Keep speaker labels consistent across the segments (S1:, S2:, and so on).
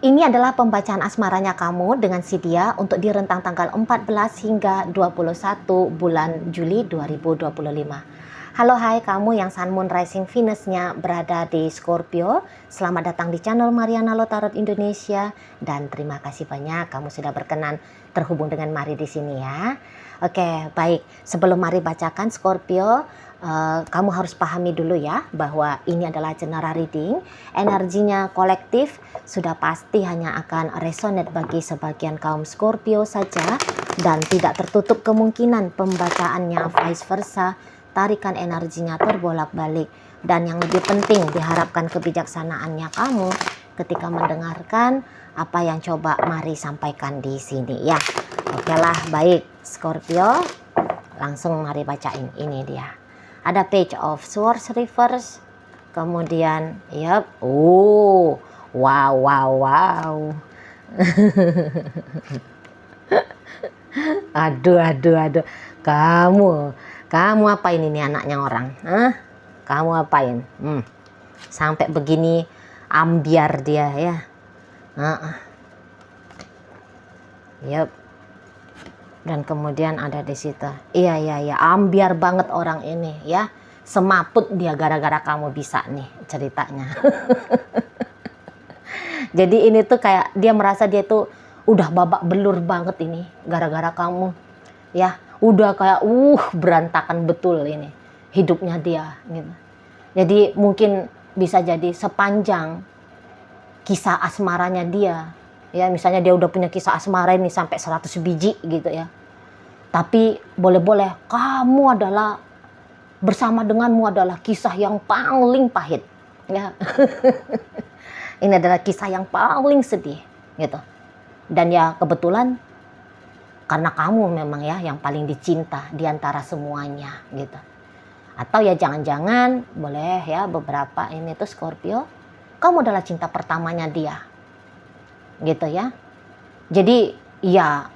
S1: Ini adalah pembacaan asmaranya kamu dengan si dia untuk di rentang tanggal 14 hingga 21 bulan Juli 2025. Halo hai kamu yang Sun Moon Rising Venus-nya berada di Scorpio. Selamat datang di channel Mariana Lotarot Indonesia dan terima kasih banyak kamu sudah berkenan terhubung dengan Mari di sini ya. Oke, baik. Sebelum Mari bacakan Scorpio, kamu harus pahami dulu ya bahwa ini adalah general reading. Energinya kolektif sudah pasti hanya akan resonate bagi sebagian kaum Scorpio saja dan tidak tertutup kemungkinan pembacaannya vice versa, tarikan energinya terbolak-balik. Dan yang lebih penting diharapkan kebijaksanaannya kamu ketika mendengarkan apa yang coba Mari sampaikan di sini ya. Oke lah, baik Scorpio, langsung Mari bacain. Ini dia. Ada Page of Swords reverse, kemudian yep, wow. aduh, kamu apain ini anaknya orang, kamu apain, sampai begini ambiar dia ya, yep. Dan kemudian ada di situ. Iya, ambiar banget orang ini ya. Semaput dia gara-gara kamu bisa nih ceritanya. Jadi ini tuh kayak dia merasa dia tuh udah babak belur banget ini gara-gara kamu. Ya, udah kayak berantakan betul ini hidupnya dia gitu. Jadi mungkin bisa jadi sepanjang kisah asmaranya dia. Ya, misalnya dia udah punya kisah asmara ini sampai 100 biji gitu ya. Tapi boleh-boleh kamu adalah bersama denganmu adalah kisah yang paling pahit. Ya. Ini adalah kisah yang paling sedih gitu. Dan ya kebetulan karena kamu memang ya yang paling dicinta di antara semuanya gitu. Atau ya jangan-jangan boleh ya beberapa ini tuh Scorpio, kamu adalah cinta pertamanya dia. Gitu ya. Jadi ya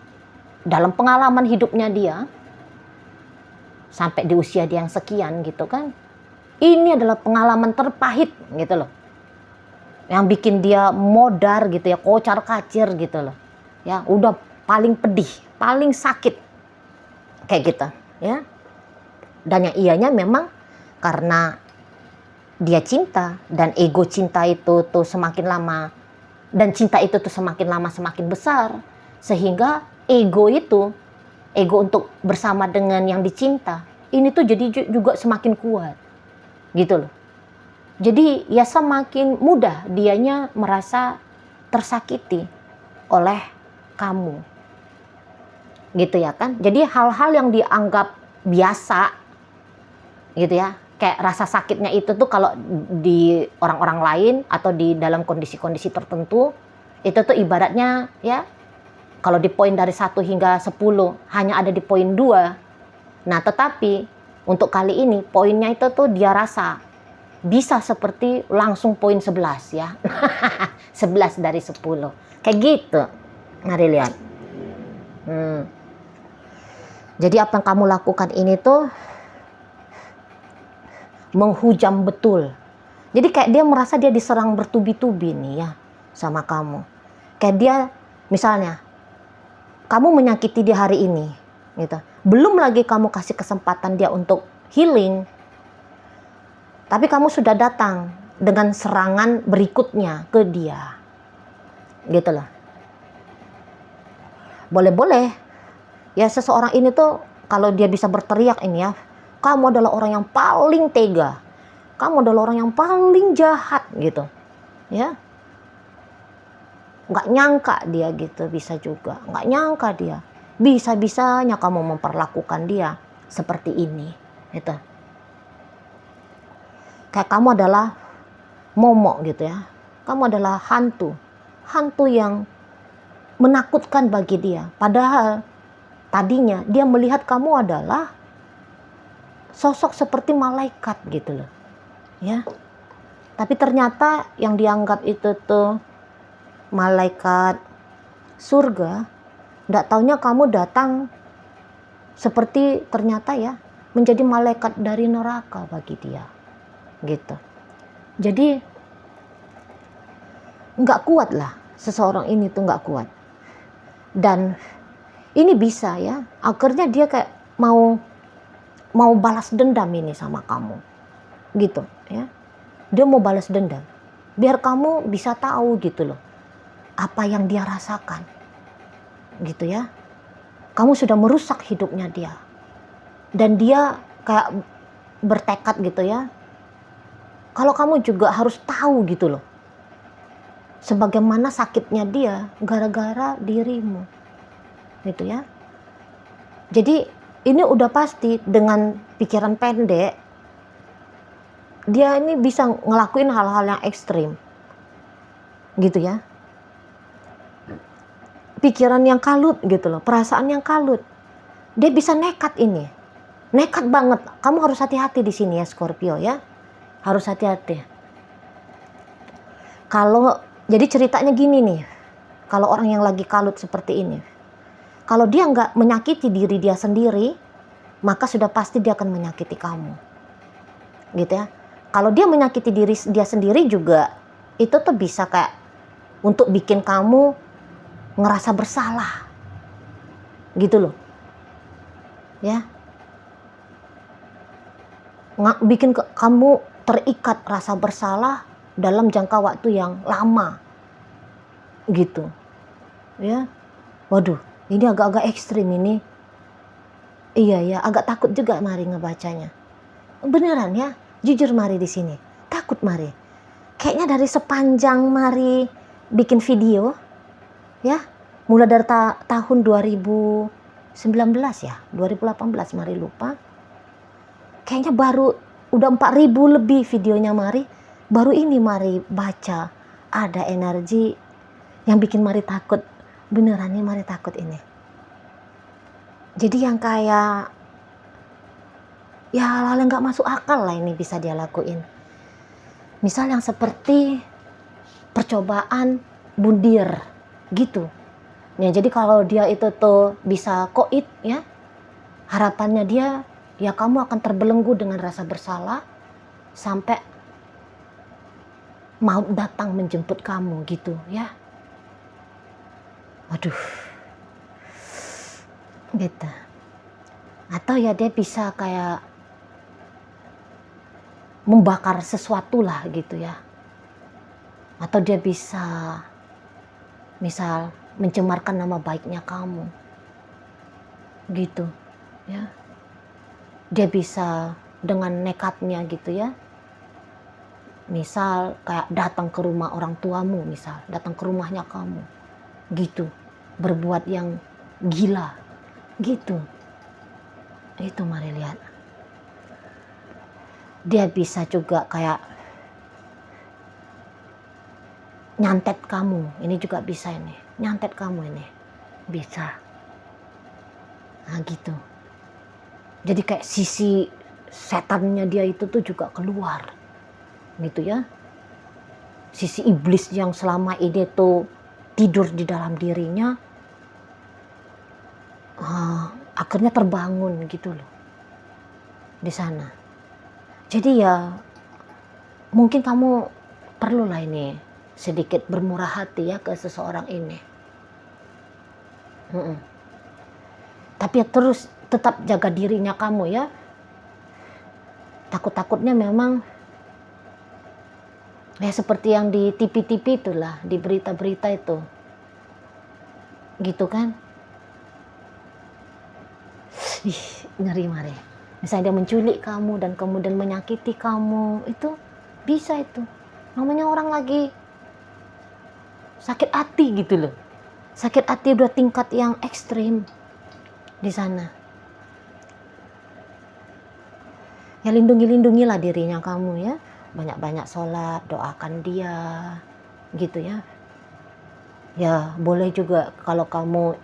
S1: dalam pengalaman hidupnya dia sampai di usia dia yang sekian gitu kan, ini adalah pengalaman terpahit gitu loh, yang bikin dia modar gitu ya, kocar kacir gitu loh ya, udah paling pedih, paling sakit kayak gitu ya. Dan yang ianya memang karena dia cinta dan ego cinta itu tuh semakin lama, dan cinta itu tuh semakin lama semakin besar, sehingga ego untuk bersama dengan yang dicinta ini tuh jadi juga semakin kuat gitu loh. Jadi ya semakin mudah dianya merasa tersakiti oleh kamu gitu ya kan. Jadi hal-hal yang dianggap biasa gitu ya, kayak rasa sakitnya itu tuh kalau di orang-orang lain atau di dalam kondisi-kondisi tertentu itu tuh ibaratnya ya, kalau di poin dari 1 hingga 10 hanya ada di poin 2. Nah tetapi untuk kali ini poinnya itu tuh dia rasa bisa seperti langsung poin 11 ya. 11 dari 10. Kayak gitu. Mari lihat. Jadi apa yang kamu lakukan ini tuh menghujam betul. Jadi kayak dia merasa dia diserang bertubi-tubi nih ya sama kamu. Kayak dia misalnya kamu menyakiti dia hari ini gitu. Belum lagi kamu kasih kesempatan dia untuk healing. Tapi kamu sudah datang dengan serangan berikutnya ke dia. Gitu loh. Boleh-boleh ya seseorang ini tuh kalau dia bisa berteriak ini ya, kamu adalah orang yang paling tega. Kamu adalah orang yang paling jahat gitu. Ya. Nggak nyangka dia gitu, bisa juga nggak nyangka dia bisa-bisanya kamu memperlakukan dia seperti ini gitu. Kayak kamu adalah momok gitu ya, kamu adalah hantu yang menakutkan bagi dia, padahal tadinya dia melihat kamu adalah sosok seperti malaikat gitu loh ya. Tapi ternyata yang dianggap itu tuh malaikat surga, nggak taunya kamu datang seperti ternyata ya menjadi malaikat dari neraka bagi dia gitu. Jadi nggak kuat lah seseorang ini tuh nggak kuat. Dan ini bisa ya, akhirnya dia kayak mau balas dendam ini sama kamu, gitu ya. Dia mau balas dendam, biar kamu bisa tahu gitu loh, apa yang dia rasakan, gitu ya. Kamu sudah merusak hidupnya dia, dan dia kayak bertekad gitu ya, kalau kamu juga harus tahu gitu loh, sebagaimana sakitnya dia gara-gara dirimu, gitu ya. Jadi ini udah pasti dengan pikiran pendek, dia ini bisa ngelakuin hal-hal yang ekstrim, gitu ya. Pikiran yang kalut gitu loh, perasaan yang kalut, dia bisa nekat ini, nekat banget. Kamu harus hati-hati di sini ya Scorpio ya, harus hati-hati. Jadi ceritanya gini nih, kalau orang yang lagi kalut seperti ini, kalau dia nggak menyakiti diri dia sendiri, maka sudah pasti dia akan menyakiti kamu, gitu ya. Kalau dia menyakiti diri dia sendiri juga, itu tuh bisa kayak untuk bikin kamu ngerasa bersalah, gitu loh, ya. Bikin kamu terikat rasa bersalah dalam jangka waktu yang lama, gitu ya. Waduh, ini agak-agak ekstrim ini. Iya ya, agak takut juga Mari ngebacanya. Beneran ya, jujur Mari di sini takut Mari. Kayaknya dari sepanjang Mari bikin video ya, mulai dari tahun 2019 ya, 2018 Mari lupa. Kayaknya baru udah 4.000 lebih videonya Mari. Baru ini Mari baca ada energi yang bikin Mari takut. Beneran nih Mari takut ini. Jadi yang kayak ya hal-hal yang gak masuk akal lah ini bisa dia lakuin. Misal yang seperti percobaan bundir gitu. Ya, jadi kalau dia itu tuh bisa koit ya, harapannya dia ya kamu akan terbelenggu dengan rasa bersalah sampai mau datang menjemput kamu gitu ya. Waduh, gitu. Atau ya dia bisa kayak membakar sesuatu lah gitu ya. Atau dia bisa misal mencemarkan nama baiknya kamu, gitu ya. Dia bisa dengan nekatnya gitu ya, misal kayak datang ke rumah orang tuamu, misal datang ke rumahnya kamu gitu, berbuat yang gila gitu. Itu Mari lihat. Dia bisa juga kayak nyantet kamu, ini juga bisa ini, nyantet kamu ini bisa. Nah gitu. Jadi kayak sisi setannya dia itu tuh juga keluar, gitu ya. Sisi iblis yang selama ini tuh tidur di dalam dirinya, akhirnya terbangun gitu loh di sana. Jadi ya mungkin kamu perlulah ini sedikit bermurah hati ya ke seseorang ini. Tapi ya terus tetap jaga dirinya kamu ya. Takut-takutnya memang ya seperti yang di TV-TV itulah, di berita-berita itu, gitu kan. Ih, ngeri Mari. Misalnya dia menculik kamu dan kemudian menyakiti kamu, itu bisa itu. Namanya orang lagi sakit hati gitu loh. Sakit hati udah tingkat yang ekstrim di sana. Ya lindungilah dirinya kamu ya. Banyak-banyak sholat, doakan dia gitu ya. Ya boleh juga kalau kamu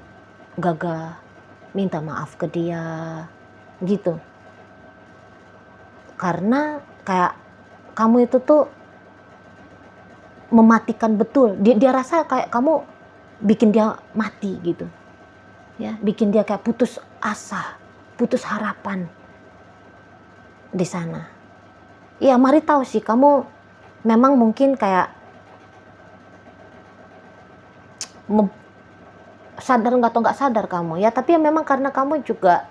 S1: gagal minta maaf ke dia gitu. Karena kayak kamu itu tuh mematikan betul. Dia rasa kayak kamu bikin dia mati gitu. Ya, bikin dia kayak putus asa, putus harapan di sana. Ya Mari tahu sih kamu memang mungkin kayak sadar nggak atau nggak sadar kamu ya, tapi ya memang karena kamu juga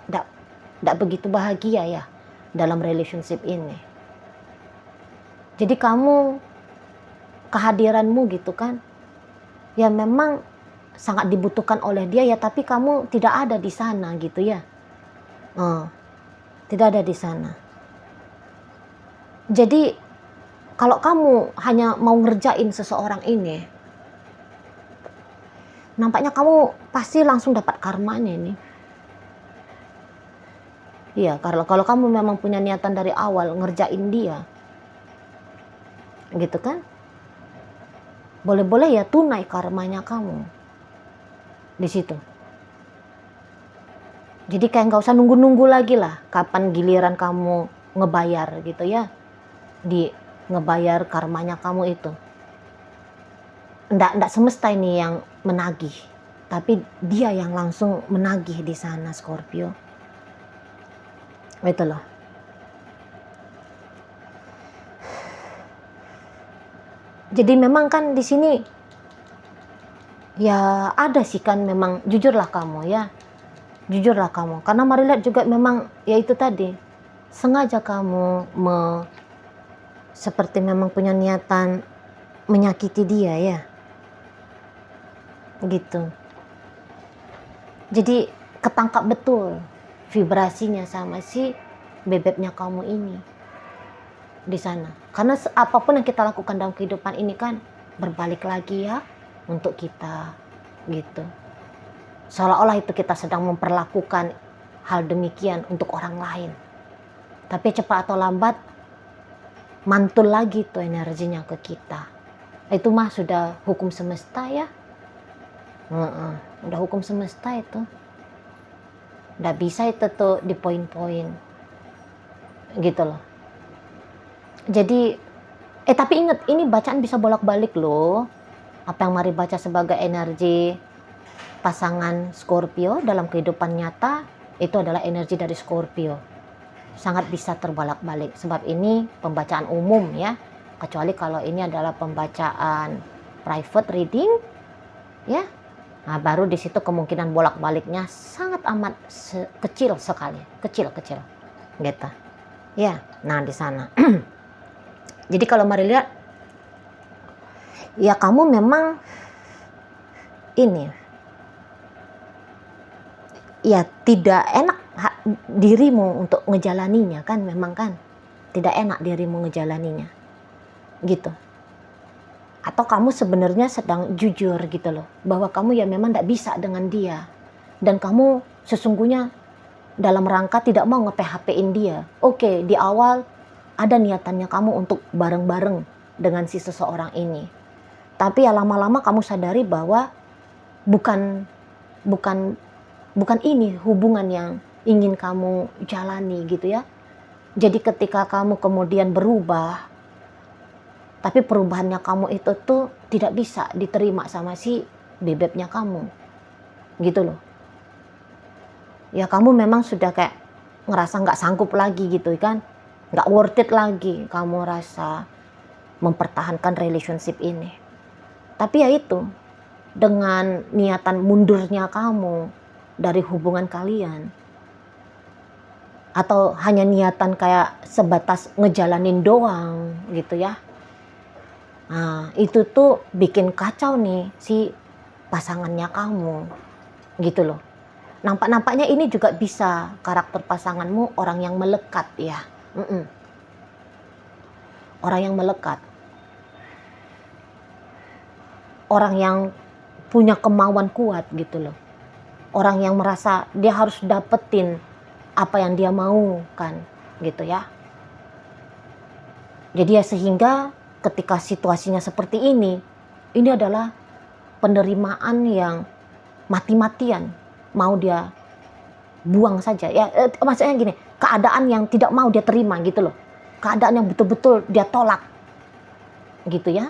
S1: nggak begitu bahagia ya dalam relationship ini. Jadi kamu, kehadiranmu gitu kan, ya memang sangat dibutuhkan oleh dia ya, tapi kamu tidak ada di sana gitu ya. Tidak ada di sana. Jadi kalau kamu hanya mau ngerjain seseorang ini, nampaknya kamu pasti langsung dapat karmanya ini. Iya, kalau kamu memang punya niatan dari awal ngerjain dia, gitu kan, boleh-boleh ya tunai karmanya kamu di situ. Jadi kayak nggak usah nunggu-nunggu lagi lah kapan giliran kamu ngebayar gitu ya, ngebayar karmanya kamu itu. Nggak semesta ini yang menagih, tapi dia yang langsung menagih di sana, Scorpio. Itu loh. Jadi memang kan di sini ya ada sih kan, memang jujurlah kamu ya. Jujurlah kamu, karena Marilah juga memang ya itu tadi, sengaja kamu seperti memang punya niatan menyakiti dia ya. Gitu. Jadi ketangkap betul vibrasinya sama si bebeknya kamu ini di sana. Karena apapun yang kita lakukan dalam kehidupan ini kan berbalik lagi ya untuk kita gitu. Seolah-olah itu kita sedang memperlakukan hal demikian untuk orang lain. Tapi cepat atau lambat mantul lagi tuh energinya ke kita. Itu mah sudah hukum semesta ya. Udah hukum semesta itu. Nggak bisa itu tuh di poin-poin. Gitu loh. Jadi, tapi ingat, ini bacaan bisa bolak-balik loh. Apa yang Mari baca sebagai energi pasangan Scorpio dalam kehidupan nyata, itu adalah energi dari Scorpio. Sangat bisa terbolak-balik. Sebab ini pembacaan umum ya. Kecuali kalau ini adalah pembacaan private reading ya. Nah, baru di situ kemungkinan bolak-baliknya sangat amat kecil sekali, kecil gitu ya. Nah di sana jadi kalau Mari lihat ya, kamu memang ini ya tidak enak dirimu untuk ngejalaninya kan, memang kan tidak enak dirimu ngejalaninya gitu. Atau kamu sebenarnya sedang jujur gitu loh, bahwa kamu ya memang tidak bisa dengan dia, dan kamu sesungguhnya dalam rangka tidak mau nge-PHP-in dia. Oke, di awal ada niatannya kamu untuk bareng-bareng dengan si seseorang ini, tapi ya lama-lama kamu sadari bahwa bukan ini hubungan yang ingin kamu jalani gitu ya. Jadi ketika kamu kemudian berubah, tapi perubahannya kamu itu tuh tidak bisa diterima sama si bebeknya kamu. Gitu loh. Ya kamu memang sudah kayak ngerasa nggak sanggup lagi gitu kan. Nggak worth it lagi kamu rasa mempertahankan relationship ini. Tapi ya itu, dengan niatan mundurnya kamu dari hubungan kalian, atau hanya niatan kayak sebatas ngejalanin doang gitu ya. Nah, itu tuh bikin kacau nih si pasangannya kamu gitu loh. Nampaknya ini juga bisa karakter pasanganmu orang yang melekat ya. Orang yang melekat, orang yang punya kemauan kuat gitu loh. Orang yang merasa dia harus dapetin apa yang dia mau kan gitu ya. Jadi ya sehingga ketika situasinya seperti ini adalah penerimaan yang mati-matian, mau dia buang saja ya. Maksudnya gini, keadaan yang tidak mau dia terima gitu loh, keadaan yang betul-betul dia tolak gitu ya.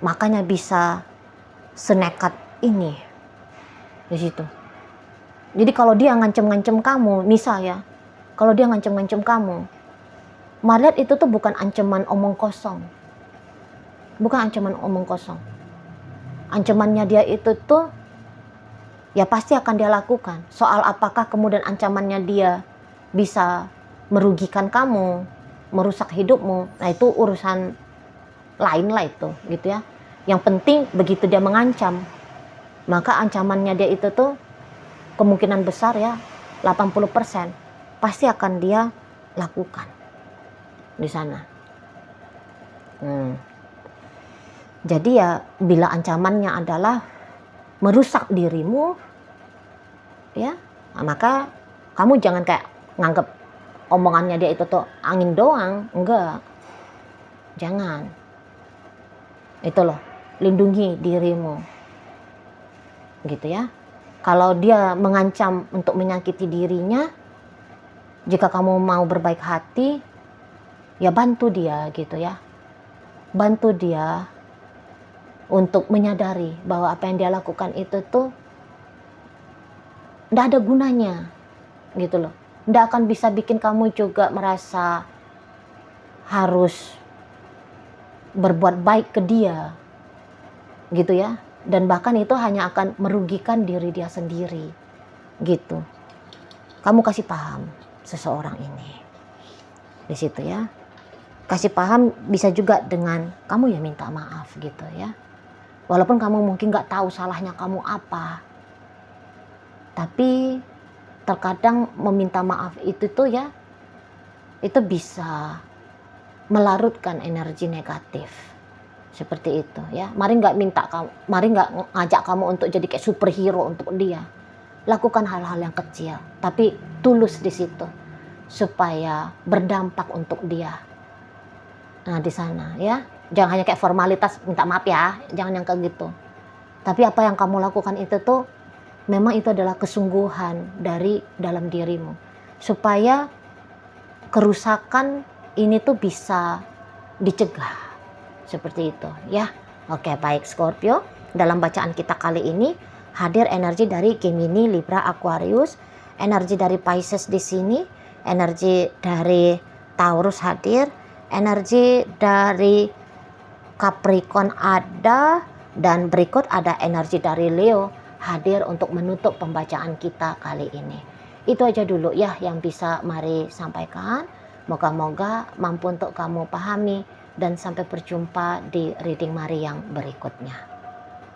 S1: Makanya bisa senekat ini di situ. Jadi kalau dia ngancem-ngancem kamu, misal ya, kalau dia ngancem-ngancem kamu, Mariat itu tuh bukan ancaman omong kosong. Bukan ancaman omong kosong. ancamannya dia itu tuh ya pasti akan dia lakukan. Soal apakah kemudian ancamannya dia bisa merugikan kamu, merusak hidupmu, nah itu urusan lain lah itu gitu ya. Yang penting begitu dia mengancam, maka ancamannya dia itu tuh kemungkinan besar ya 80% pasti akan dia lakukan di sana. Jadi ya bila ancamannya adalah merusak dirimu ya, nah, maka kamu jangan kayak nganggep omongannya dia itu tuh angin doang, enggak. Jangan. Itu loh, lindungi dirimu. Gitu ya. Kalau dia mengancam untuk menyakiti dirinya, jika kamu mau berbaik hati, ya bantu dia gitu ya. Bantu dia untuk menyadari bahwa apa yang dia lakukan itu tuh nggak ada gunanya gitu loh. Nggak akan bisa bikin kamu juga merasa harus berbuat baik ke dia gitu ya. Dan bahkan itu hanya akan merugikan diri dia sendiri gitu. Kamu kasih paham seseorang ini di situ ya. Kasih paham bisa juga dengan kamu ya minta maaf gitu ya. Walaupun kamu mungkin nggak tahu salahnya kamu apa, tapi terkadang meminta maaf itu tuh ya, itu bisa melarutkan energi negatif seperti itu ya. Mari nggak ngajak kamu untuk jadi kayak superhero untuk dia. Lakukan hal-hal yang kecil, tapi tulus di situ supaya berdampak untuk dia. Nah di sana ya, jangan hanya kayak formalitas minta maaf ya, jangan yang kayak gitu. Tapi apa yang kamu lakukan itu tuh memang itu adalah kesungguhan dari dalam dirimu supaya kerusakan ini tuh bisa dicegah seperti itu ya. Oke baik Scorpio, dalam bacaan kita kali ini hadir energi dari Gemini, Libra, Aquarius, energi dari Pisces di sini, energi dari Taurus hadir, energi dari Capricorn ada, dan berikut ada energi dari Leo hadir untuk menutup pembacaan kita kali ini. Itu aja dulu ya yang bisa Mari sampaikan. Moga-moga mampu untuk kamu pahami, dan sampai berjumpa di reading Mari yang berikutnya.